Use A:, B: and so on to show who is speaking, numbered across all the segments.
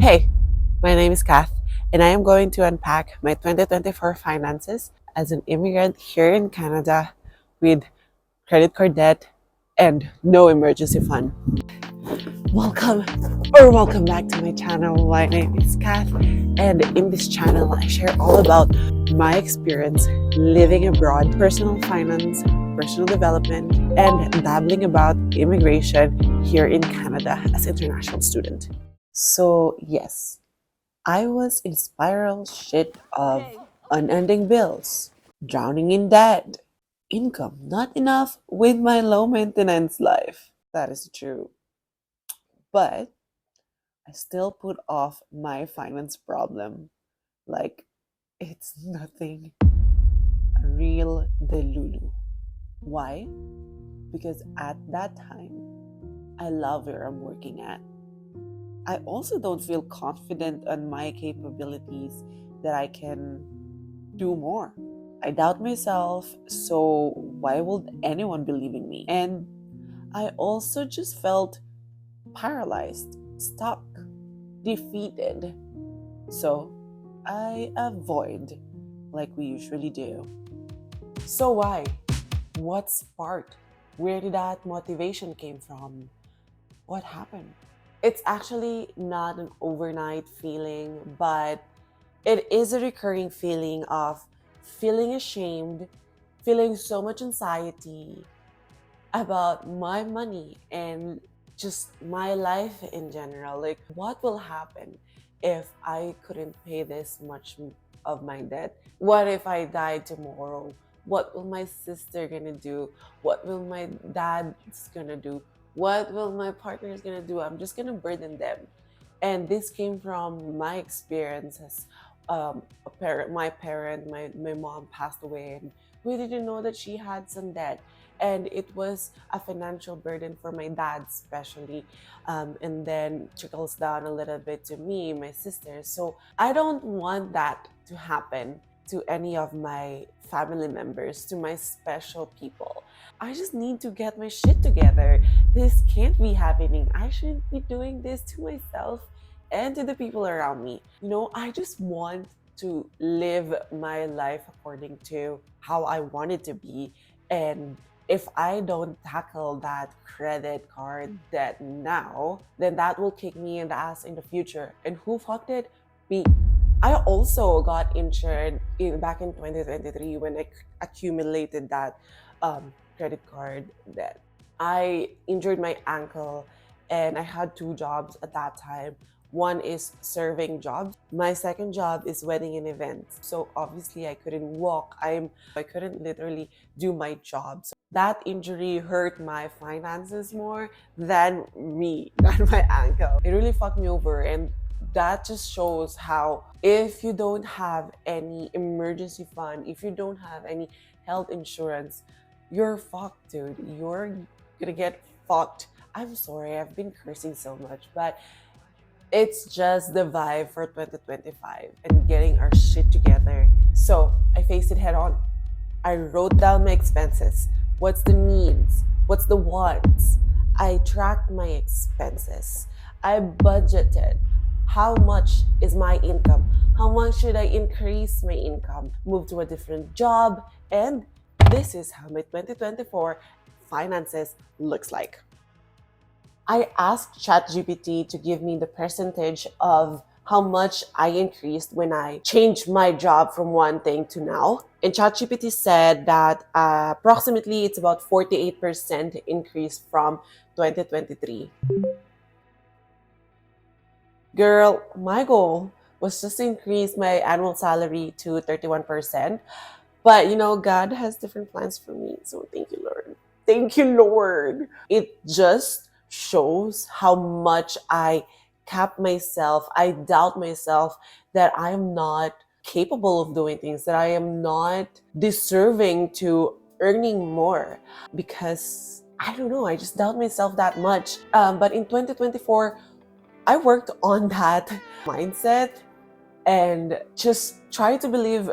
A: Hey, my name is Kath, and I am going to unpack my 2024 finances as an immigrant here in Canada with credit card debt and no emergency fund. Welcome back to my channel. My name is Kath, and in this channel, I share all about my experience living abroad, personal finance, personal development, and dabbling about immigration here in Canada as an international student. So, yes, I was in spiral shit of unending bills, drowning in debt, income not enough with my low maintenance life. That is true. But I still put off my finance problem like it's nothing. A real delulu. Why? Because at that time, I love where I'm working at. I also don't feel confident on my capabilities that I can do more. I doubt myself, so why would anyone believe in me? And I also just felt paralyzed, stuck, defeated. So I avoid like we usually do. So why? What sparked? Where did that motivation came from? What happened? It's actually not an overnight feeling, but it is a recurring feeling of feeling ashamed, feeling so much anxiety about my money and just my life in general. Like, what will happen if I couldn't pay this much of my debt? What if I die tomorrow? What will my sister gonna do? What will my dad's gonna do? What will my partner's gonna do? I'm just gonna burden them. And this came from my experiences. My mom passed away, and we didn't know that she had some debt, and it was a financial burden for my dad especially, and then trickles down a little bit to me, my sister. So I don't want that to happen to any of my family members, to my special people. I just need to get my shit together. This can't be happening. I shouldn't be doing this to myself and to the people around me. I just want to live my life according to how I want it to be. And if I don't tackle that credit card debt now, then that will kick me in the ass in the future. And who fucked it? Me. I also got injured back in 2023 when I accumulated that credit card debt. I injured my ankle, and I had two jobs at that time. One is serving jobs. My second job is wedding and events. So obviously I couldn't walk. I couldn't literally do my job. So that injury hurt my finances more than me, than my ankle. It really fucked me over, and that just shows how if you don't have any emergency fund, if you don't have any health insurance, you're fucked, dude. You're gonna get fucked. I'm sorry, I've been cursing so much, but it's just the vibe for 2025 and getting our shit together. So I faced it head on. I wrote down my expenses. What's the needs? What's the wants? I tracked my expenses. I budgeted. How much is my income? How much should I increase my income? Move to a different job. And this is how my 2024 finances looks like. I asked ChatGPT to give me the percentage of how much I increased when I changed my job from one thing to now. And ChatGPT said that approximately it's about 48% increase from 2023. Girl, my goal was just to increase my annual salary to 31%. But God has different plans for me. So thank you, Lord. Thank you, Lord. It just shows how much I cap myself. I doubt myself that I am not capable of doing things, that I am not deserving to earning more, because I don't know, I just doubt myself that much. But in 2024, I worked on that mindset and just try to believe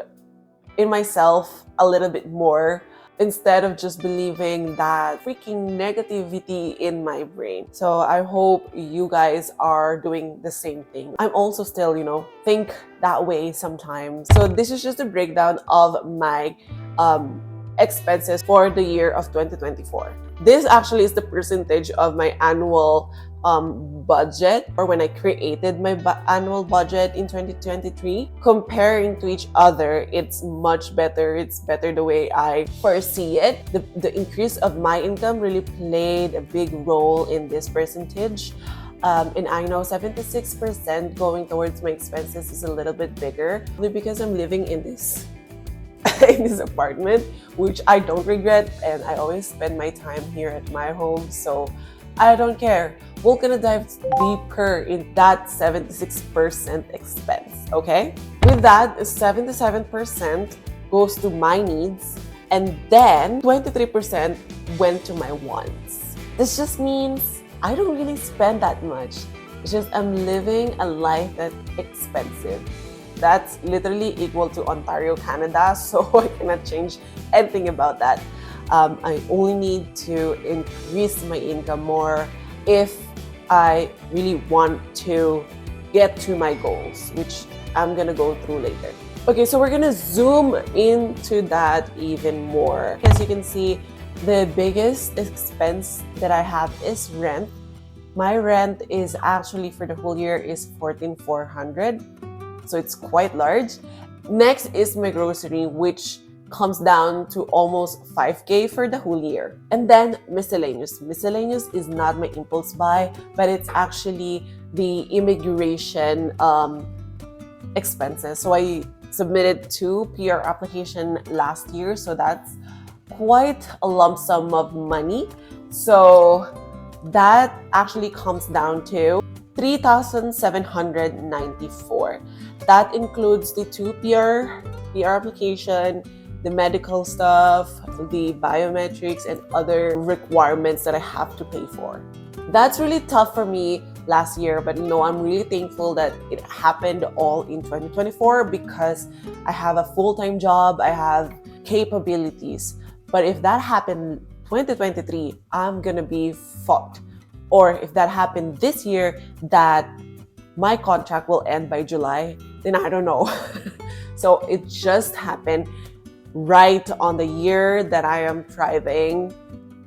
A: in myself a little bit more. instead of just believing that freaking negativity in my brain. So I hope you guys are doing the same thing. I'm also still, think that way sometimes. So this is just a breakdown of my expenses for the year of 2024. This actually is the percentage of my annual budget, or when I created my annual budget in 2023. Comparing to each other, it's much better. It's better the way I foresee it. The increase of my income really played a big role in this percentage. And I know 76% going towards my expenses is a little bit bigger, because I'm living in this in this apartment, which I don't regret, and I always spend my time here at my home, so I don't care. We're gonna dive deeper in that 76% expense, okay? With that, 77% goes to my needs, and then 23% went to my wants. This just means I don't really spend that much. It's just I'm living a life that's expensive. That's literally equal to Ontario, Canada, so I cannot change anything about that. I only need to increase my income more if I really want to get to my goals, which I'm gonna go through later. Okay, so we're gonna zoom into that even more. As you can see, the biggest expense that I have is rent. My rent is actually for the whole year is $14,400. So it's quite large. Next is my grocery, which comes down to almost 5K for the whole year. And then miscellaneous. Miscellaneous is not my impulse buy, but it's actually the immigration expenses. So I submitted 2 PR application last year, so that's quite a lump sum of money. So that actually comes down to $3,794. That includes the 2 PR application, the medical stuff, the biometrics, and other requirements that I have to pay for. That's really tough for me last year, but I'm really thankful that it happened all in 2024 because I have a full-time job, I have capabilities. But if that happened 2023, I'm gonna be fucked. Or if that happened this year, that my contract will end by July, then I don't know. So it just happened right on the year that I am thriving.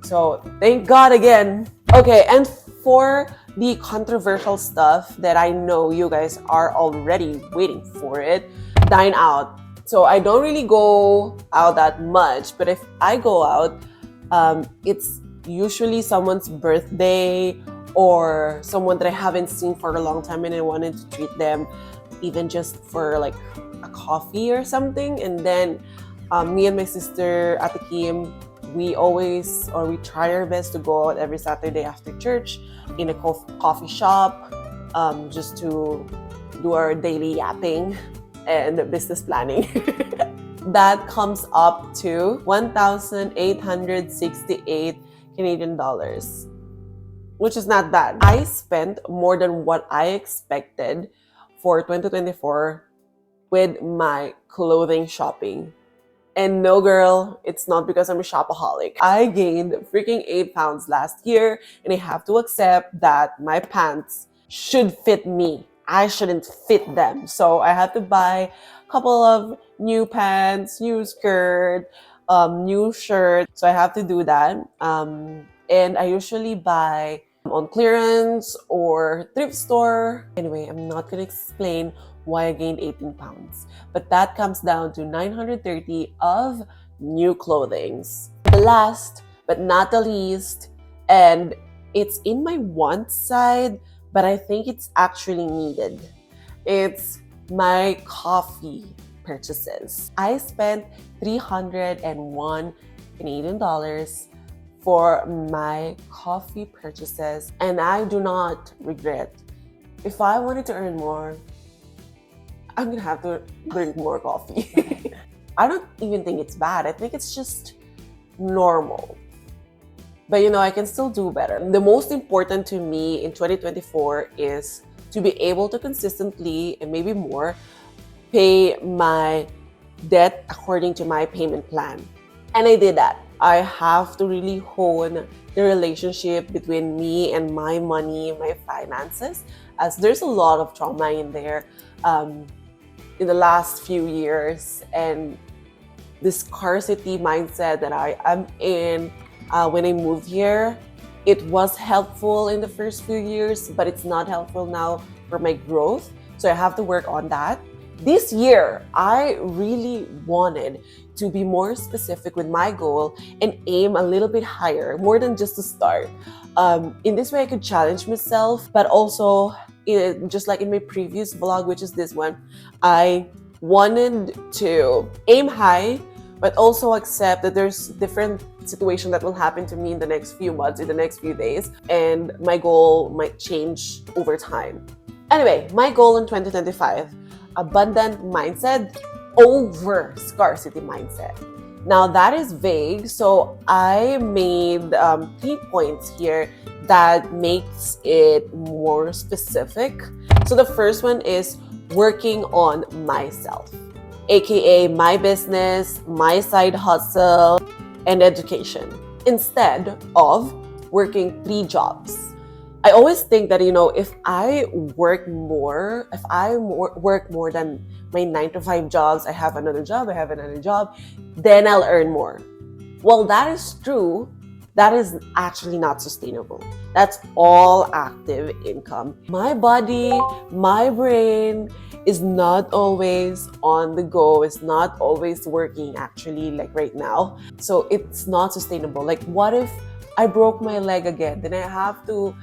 A: So thank God again. Okay, and for the controversial stuff that I know you guys are already waiting for it, dine out. So I don't really go out that much, but if I go out, it's usually someone's birthday or someone that I haven't seen for a long time and I wanted to treat them, even just for like a coffee or something. And then me and my sister Ate Kim, we try our best to go out every Saturday after church in a coffee shop, just to do our daily yapping and business planning. That comes up to 1,868 Canadian dollars, which is not bad. I spent more than what I expected for 2024 with my clothing shopping. And no, girl, it's not because I'm a shopaholic. I gained freaking 8 pounds last year, and I have to accept that my pants should fit me. I shouldn't fit them. So I had to buy a couple of new pants, new skirt, new shirt. So I have to do that. And I usually buy on clearance or thrift store. Anyway, I'm not gonna explain why I gained 18 pounds. But that comes down to 930 of new clothings. The last but not the least, and it's in my want side, but I think it's actually needed. It's my coffee purchases. I spent 301 Canadian dollars for my coffee purchases, and I do not regret. If I wanted to earn more, I'm gonna have to drink more coffee. I don't even think it's bad. I think it's just normal. But I can still do better. The most important to me in 2024 is to be able to consistently, and maybe more, pay my debt according to my payment plan. And I did that. I have to really hone the relationship between me and my money, my finances, as there's a lot of trauma in there um, in the last few years. And this scarcity mindset that I am in when I moved here, it was helpful in the first few years, but it's not helpful now for my growth. So I have to work on that. This year, I really wanted to be more specific with my goal and aim a little bit higher, more than just to start. In this way, I could challenge myself, but also, just like in my previous vlog, which is this one, I wanted to aim high, but also accept that there's different situation that will happen to me in the next few months, in the next few days, and my goal might change over time. Anyway, my goal in 2025, abundant mindset over scarcity mindset. Now that is vague, so I made 3 points here that makes it more specific. So the first one is working on myself, aka my business, my side hustle, and education, instead of working 3 jobs. I always think that, if I work more, work more than my 9 to 5 jobs, I have another job, then I'll earn more. Well, that is true. That is actually not sustainable. That's all active income. My body, my brain is not always on the go, is not always working actually, like right now. So it's not sustainable. Like, what if I broke my leg again? Then I have to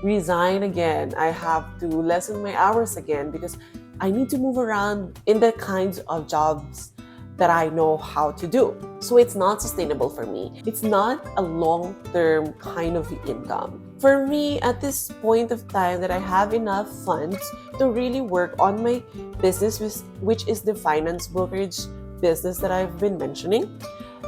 A: resign again. I have to lessen my hours again because I need to move around in the kinds of jobs that I know how to do. So it's not sustainable for me. It's not a long-term kind of income. For me, at this point of time that I have enough funds to really work on my business, which is the finance brokerage business that I've been mentioning,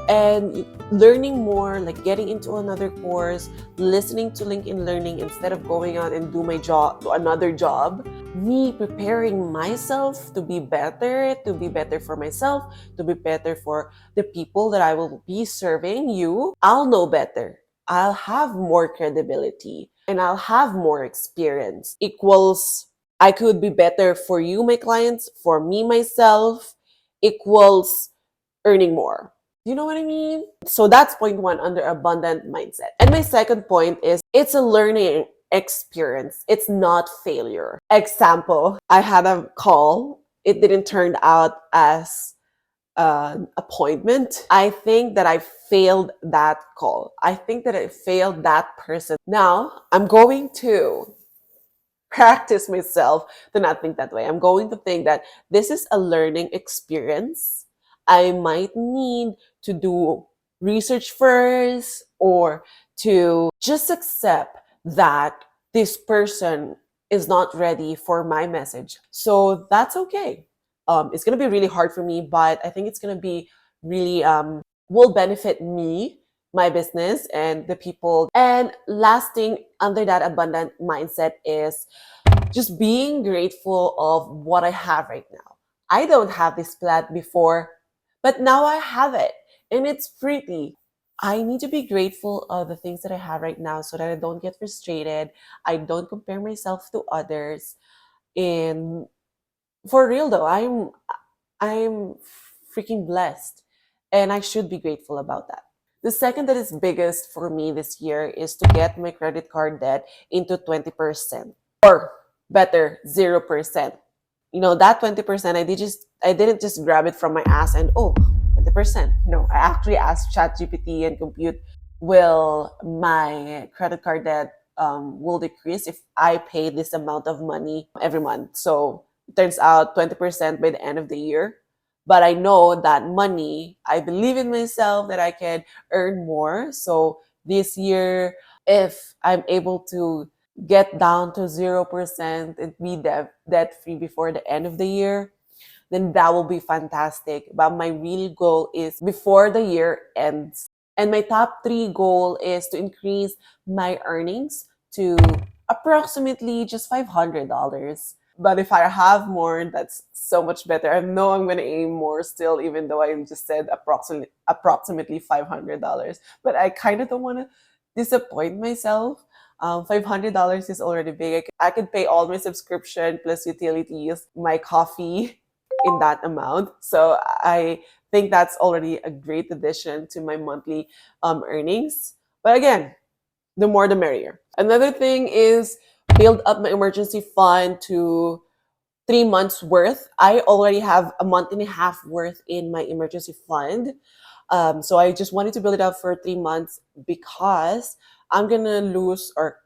A: and learning more, like getting into another course, listening to LinkedIn Learning instead of going out and do my job, to another job, me preparing myself to be better for myself, to be better for the people that I will be serving. I'll know better. I'll have more credibility and I'll have more experience. Equals, I could be better for you, my clients, for me, myself, equals earning more. You know what I mean? So that's point 1 under abundant mindset. And my second point is it's a learning experience. It's not failure. Example, I had a call. It didn't turn out as an appointment. I think that I failed that call. I think that I failed that person. Now I'm going to practice myself to not think that way. I'm going to think that this is a learning experience. I might need to do research first or to just accept that this person is not ready for my message. So that's okay. It's going to be really hard for me, but I think it's going to be really will benefit me, my business, and the people. And last thing under that abundant mindset is just being grateful of what I have right now. I don't have this plant before, but now I have it and it's pretty. I need to be grateful of the things that I have right now so that I don't get frustrated. I don't compare myself to others. And for real though, I'm freaking blessed and I should be grateful about that. The second that is biggest for me this year is to get my credit card debt into 20%, or better, 0%. That 20%, I didn't just grab it from my ass and 20%. No, I actually asked ChatGPT and compute, will my credit card debt will decrease if I pay this amount of money every month. So it turns out 20% by the end of the year. But I know that money, I believe in myself that I can earn more. So this year, if I'm able to get down to 0% and be debt free before the end of the year, then that will be fantastic. But my real goal is before the year ends. And my top 3 goal is to increase my earnings to approximately just $500. But if I have more, that's so much better. I know I'm gonna aim more still, even though I just said approximately $500. But I kind of don't want to disappoint myself. $500 is already big. I could pay all my subscription plus utilities, my coffee in that amount. So I think that's already a great addition to my monthly earnings. But again, the more the merrier. Another thing is build up my emergency fund to 3 months worth. I already have a month and a half worth in my emergency fund. So I just wanted to build it up for 3 months because I'm gonna lose, or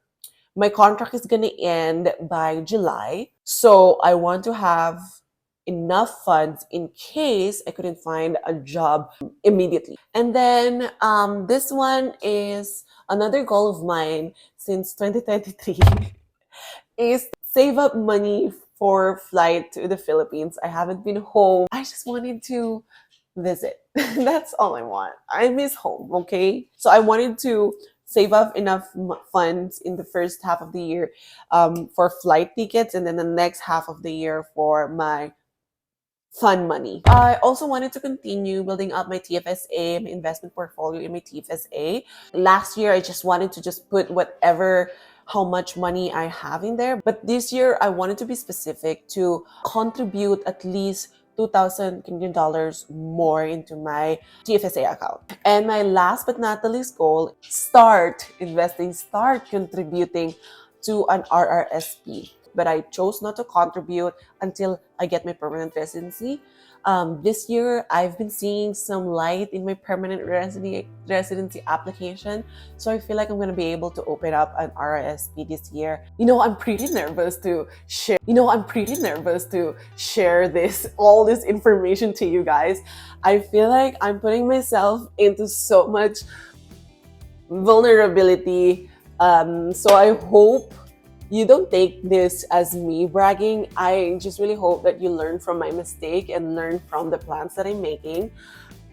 A: my contract is gonna end by July. So I want to have enough funds in case I couldn't find a job immediately. And then this one is another goal of mine since 2023 is save up money for flight to the Philippines. I haven't been home. I just wanted to visit. That's all I want. I miss home, okay? So I wanted to save up enough funds in the first half of the year for flight tickets, and then the next half of the year for my fun money. I also wanted to continue building up my TFSA, my investment portfolio in my TFSA. Last year, I just wanted to just put whatever, how much money I have in there. But this year, I wanted to be specific to contribute at least 2,000 Canadian dollars more into my TFSA account. And my last but not the least goal, start investing, start contributing to an RRSP. But I chose not to contribute until I get my permanent residency. This year, I've been seeing some light in my permanent residency application. So I feel like I'm going to be able to open up an RRSP this year. I'm pretty nervous to share. All this information to you guys. I feel like I'm putting myself into so much vulnerability. So I hope you don't take this as me bragging. I just really hope that you learn from my mistake and learn from the plans that I'm making.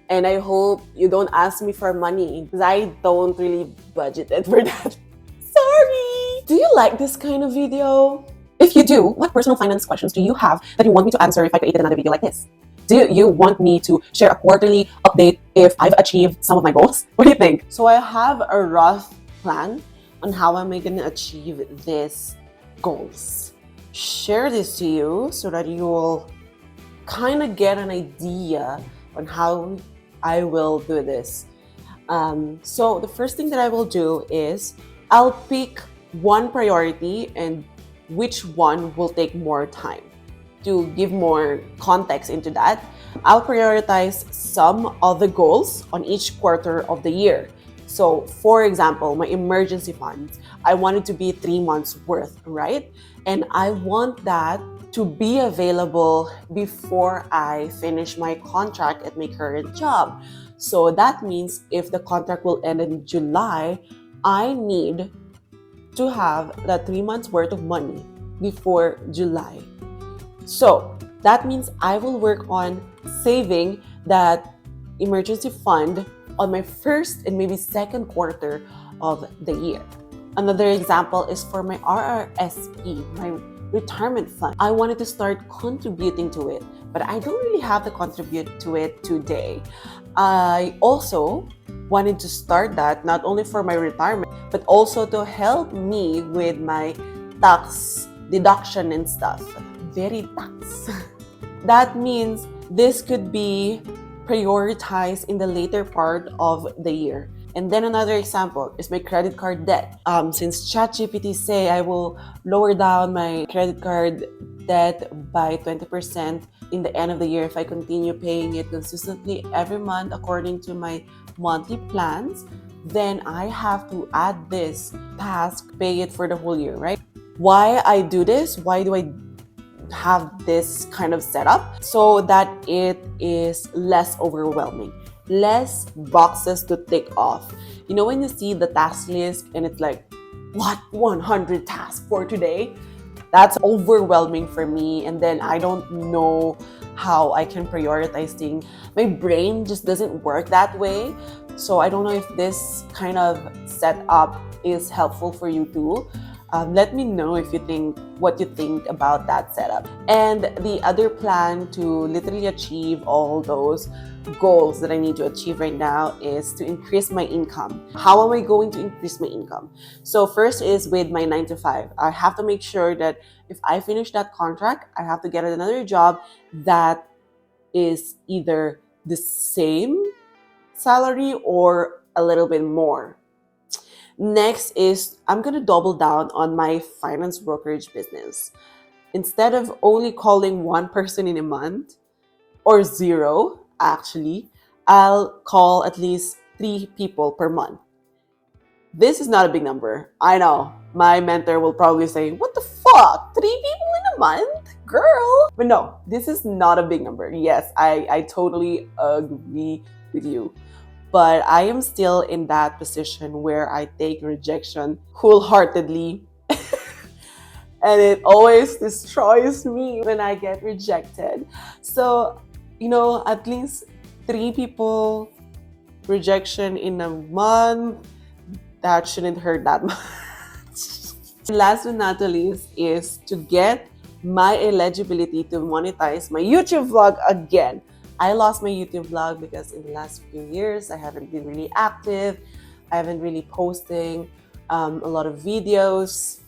A: And I hope you don't ask me for money because I don't really budget it for that. Sorry! Do you like this kind of video? If you do, what personal finance questions do you have that you want me to answer if I created another video like this? Do you want me to share a quarterly update if I've achieved some of my goals? What do you think? So I have a rough plan on how am I going to achieve these goals. Share this to you so that you will kind of get an idea on how I will do this. So the first thing that I will do is I'll pick one priority and which one will take more time. To give more context into that, I'll prioritize some of the goals on each quarter of the year. So, for example, my emergency funds, I want it to be 3 months worth, right? And I want that to be available before I finish my contract at my current job. So that means if the contract will end in July, I need to have that 3 months worth of money before July. So that means I will work on saving that emergency fund on my first and maybe second quarter of the year. Another example is for my RRSP, my retirement fund. I wanted to start contributing to it, but I don't really have to contribute to it today. I also wanted to start that not only for my retirement, but also to help me with my tax deduction and stuff. Very tax. That means this could be prioritized in the later part of the year. And then another example is my credit card debt. Since ChatGPT say I will lower down my credit card debt by 20% in the end of the year if I continue paying it consistently every month according to my monthly plans, then I have to add this task, pay it for the whole year, right? Why I do this? Why do I have this kind of setup? So that it is less overwhelming, less boxes to tick off. You know, when you see the task list and it's like, what, 100 tasks for today? That's overwhelming for me, and then I don't know how I can prioritize things. My brain just doesn't work that way. So I don't know if this kind of setup is helpful for you too. Let me know if you think what you think about that setup. And the other plan to literally achieve all those goals that I need to achieve right now is to increase my income. How am I going to increase my income? So first is with my 9 to 5. I have to make sure that if I finish that contract, I have to get another job that is either the same salary or a little bit more. Next is I'm going to double down on my finance brokerage business. Instead of only calling one person in a month, or zero actually, I'll call at least 3 people per month. This is not a big number. I know. My mentor will probably say, what the fuck? 3 people in a month? Girl. But no, this is not a big number. Yes, I totally agree with you. But I am still in that position where I take rejection wholeheartedly. And it always destroys me when I get rejected. So, at least 3 people rejection in a month, that shouldn't hurt that much. Last but not the least is to get my eligibility to monetize my YouTube vlog again. I lost my YouTube vlog because in the last few years, I haven't been really active. I haven't really posting a lot of videos.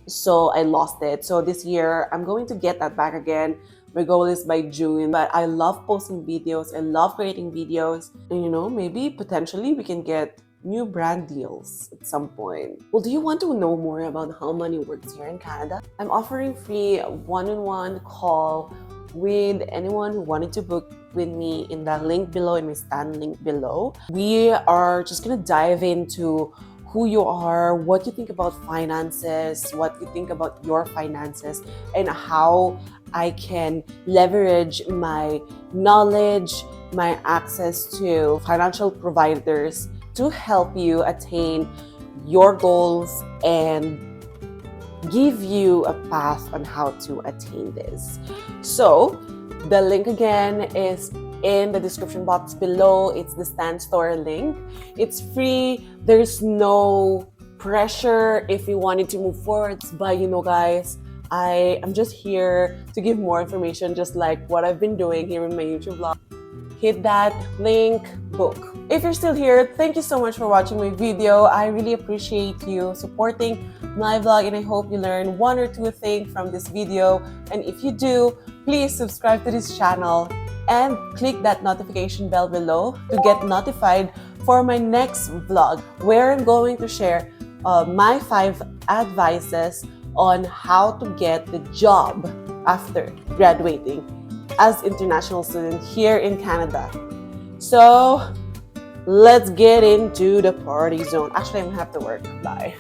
A: So I lost it. So this year, I'm going to get that back again. My goal is by June, but I love posting videos. I love creating videos. And maybe potentially we can get new brand deals at some point. Well, do you want to know more about how money works here in Canada? I'm offering free one-on-one call with anyone who wanted to book with me in the link below, in my stand link below. We are just gonna dive into who you are, what you think about finances, what you think about your finances, and how I can leverage my knowledge, my access to financial providers to help you attain your goals and give you a path on how to attain this. So the link again is in the description box below. It's the Stand Store link. It's free. There's no pressure if you wanted to move forward. But guys, I am just here to give more information, just like what I've been doing here in my YouTube vlog. Hit that link, book. If you're still here, thank you so much for watching my video. I really appreciate you supporting my vlog, and I hope you learn one or two things from this video. And if you do, please subscribe to this channel and click that notification bell below to get notified for my next vlog, where I'm going to share my 5 advices on how to get the job after graduating as international student here in Canada. So let's get into the party zone. Actually, I'm gonna have to work. Bye.